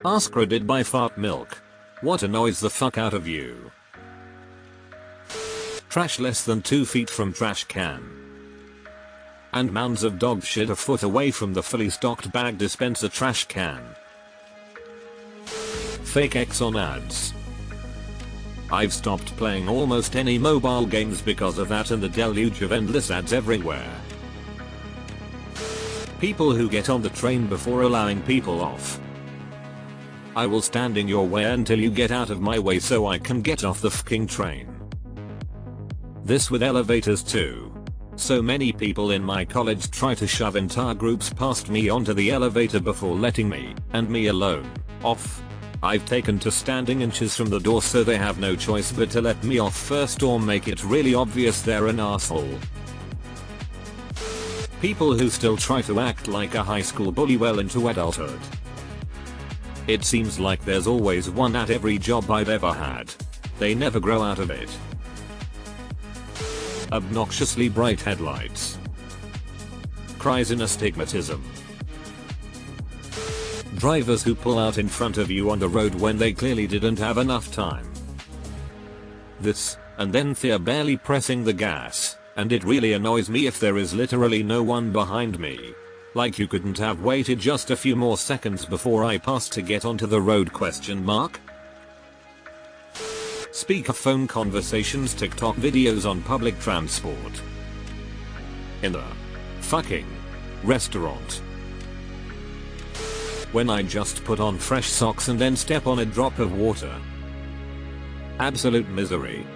AskReddit by fart milk. What annoys the fuck out of you? Trash less than 2 feet from trash can. And mounds of dog shit a foot away from the fully stocked bag dispenser trash can. Fake X on ads. I've stopped playing almost any mobile games because of that and the deluge of endless ads everywhere. People who get on the train before allowing people off. I will stand in your way until you get out of my way so I can get off the fucking train. This with elevators too. So many people in my college try to shove entire groups past me onto the elevator before letting me, and me alone, off. I've taken to standing inches from the door so they have no choice but to let me off first or make it really obvious they're an asshole. People who still try to act like a high school bully well into adulthood. It seems like there's always one at every job I've ever had. They never grow out of it. Obnoxiously bright headlights. Cries in astigmatism. Drivers who pull out in front of you on the road when they clearly didn't have enough time. This, and then they're barely pressing the gas, and it really annoys me if there is literally no one behind me. Like you couldn't have waited just a few more seconds before I passed to get onto the road ? Speakerphone conversations, TikTok videos on public transport. In the fucking restaurant. When I just put on fresh socks and then step on a drop of water. Absolute misery.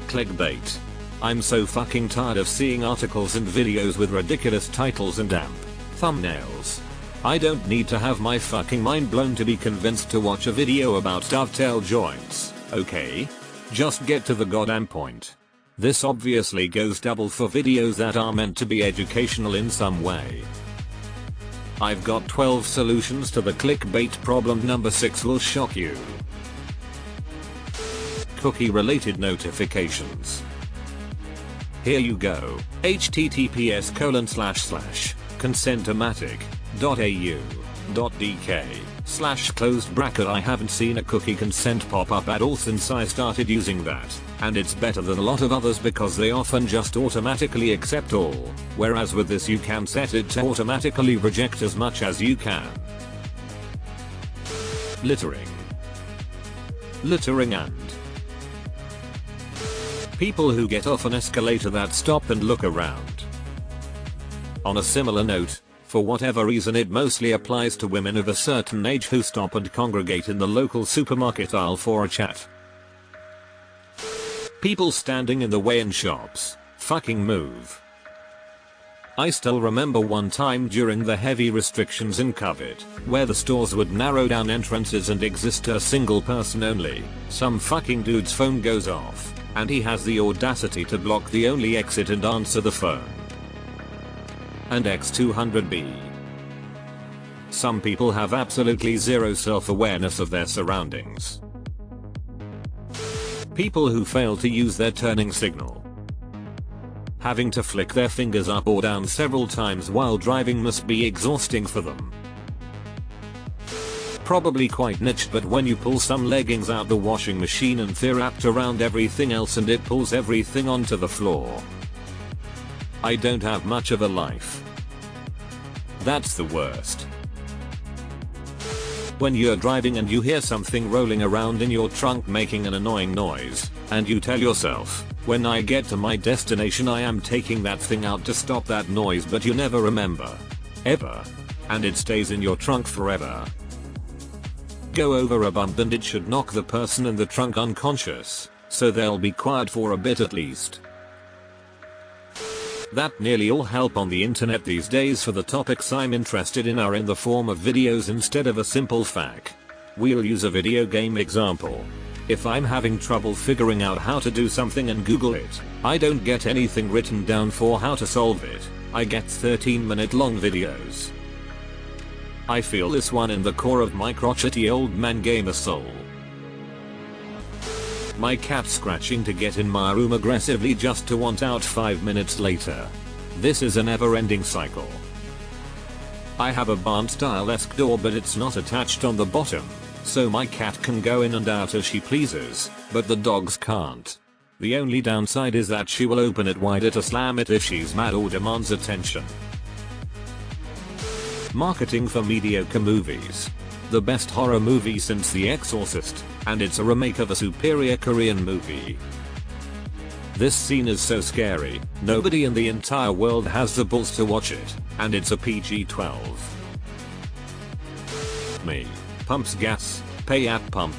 Clickbait. I'm so fucking tired of seeing articles and videos with ridiculous titles and damp thumbnails. I don't need to have my fucking mind blown to be convinced to watch a video about dovetail joints, okay? Just get to the goddamn point. This obviously goes double for videos that are meant to be educational in some way. I've got 12 solutions to the clickbait problem. Number 6 will shock you. Cookie related notifications. Here you go. https://consentomatic.au.dk/closed bracket. I haven't seen a cookie consent pop up at all since I started using that, and it's better than a lot of others because they often just automatically accept all, whereas with this you can set it to automatically reject as much as you can. Littering. Littering and people who get off an escalator that stop and look around. On a similar note, for whatever reason it mostly applies to women of a certain age who stop and congregate in the local supermarket aisle for a chat. People standing in the way in shops. Fucking move. I still remember one time during the heavy restrictions in COVID, where the stores would narrow down entrances and exist to a single person only. Some fucking dude's phone goes off, and he has the audacity to block the only exit and answer the phone. And X200B. Some people have absolutely zero self-awareness of their surroundings. People who fail to use their turning signal. Having to flick their fingers up or down several times while driving must be exhausting for them. Probably quite niche, but when you pull some leggings out the washing machine and they're wrapped around everything else and it pulls everything onto the floor. I don't have much of a life. That's the worst. When you're driving and you hear something rolling around in your trunk making an annoying noise, and you tell yourself, when I get to my destination I am taking that thing out to stop that noise, but you never remember. Ever. And it stays in your trunk forever. Go over a bump and it should knock the person in the trunk unconscious, so they'll be quiet for a bit at least. That nearly all help on the internet these days for the topics I'm interested in are in the form of videos instead of a simple fact. We'll use a video game example. If I'm having trouble figuring out how to do something and Google it, I don't get anything written down for how to solve it. I get 13-minute long videos. I feel this one in the core of my crotchety old man gamer soul. My cat scratching to get in my room aggressively just to want out 5 minutes later. This is a never-ending cycle. I have a barn-style-esque door but it's not attached on the bottom, so my cat can go in and out as she pleases, but the dogs can't. The only downside is that she will open it wider to slam it if she's mad or demands attention. Marketing for mediocre movies. The best horror movie since The Exorcist, and it's a remake of a superior Korean movie. This scene is so scary, nobody in the entire world has the balls to watch it, and it's a PG-12. Me. Pumps gas, pay at pump.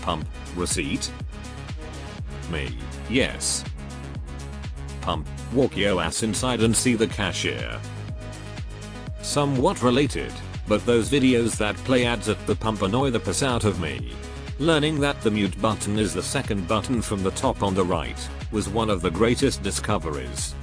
Pump, receipt? Me. Yes. Pump, walk your ass inside and see the cashier. Somewhat related, but those videos that play ads at the pump annoy the piss out of me. Learning that the mute button is the second button from the top on the right was one of the greatest discoveries.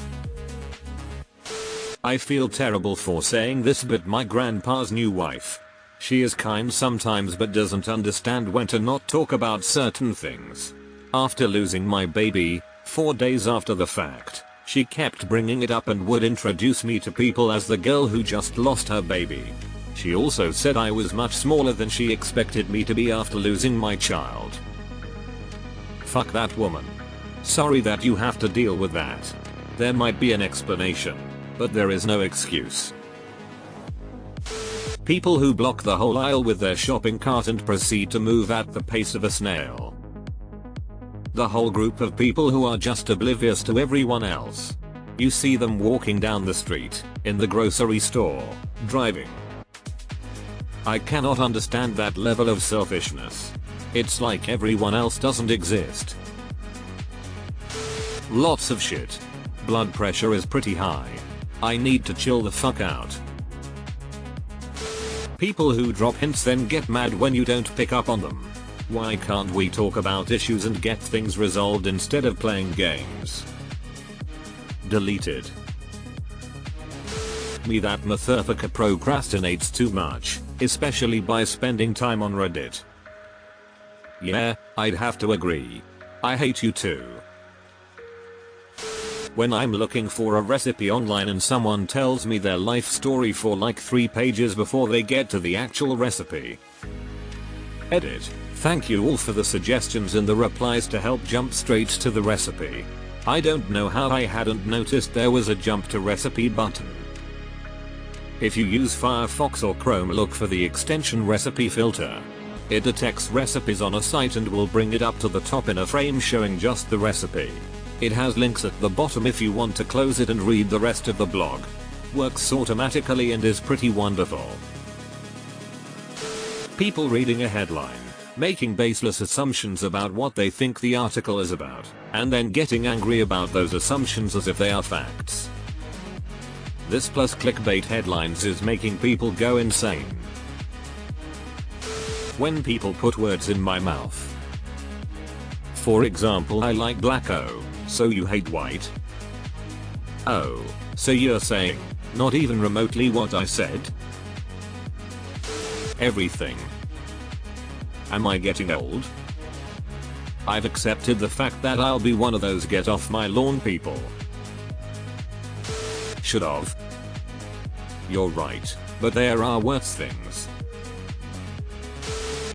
I feel terrible for saying this, but my grandpa's new wife. She is kind sometimes but doesn't understand when to not talk about certain things. After losing my baby, 4 days after the fact, she kept bringing it up and would introduce me to people as the girl who just lost her baby. She also said I was much smaller than she expected me to be after losing my child. Fuck that woman. Sorry that you have to deal with that. There might be an explanation, but there is no excuse. People who block the whole aisle with their shopping cart and proceed to move at the pace of a snail. The whole group of people who are just oblivious to everyone else. You see them walking down the street, in the grocery store, driving. I cannot understand that level of selfishness. It's like everyone else doesn't exist. Lots of shit. Blood pressure is pretty high. I need to chill the fuck out. People who drop hints then get mad when you don't pick up on them. Why can't we talk about issues and get things resolved instead of playing games? Deleted. Me, that motherfucker procrastinates too much, especially by spending time on Reddit. Yeah, I'd have to agree. I hate you too. When I'm looking for a recipe online and someone tells me their life story for like 3 pages before they get to the actual recipe. Edit. Thank you all for the suggestions and the replies to help jump straight to the recipe. I don't know how I hadn't noticed there was a jump to recipe button. If you use Firefox or Chrome, look for the extension recipe filter. It detects recipes on a site and will bring it up to the top in a frame showing just the recipe. It has links at the bottom if you want to close it and read the rest of the blog. Works automatically and is pretty wonderful. People reading a headline, making baseless assumptions about what they think the article is about, and then getting angry about those assumptions as if they are facts. This plus clickbait headlines is making people go insane. When people put words in my mouth. For example, I like black. Oh, so you hate white? Oh, so you're saying, not even remotely what I said? Everything. Am I getting old? I've accepted the fact that I'll be one of those get off my lawn people. Should've. You're right, but there are worse things.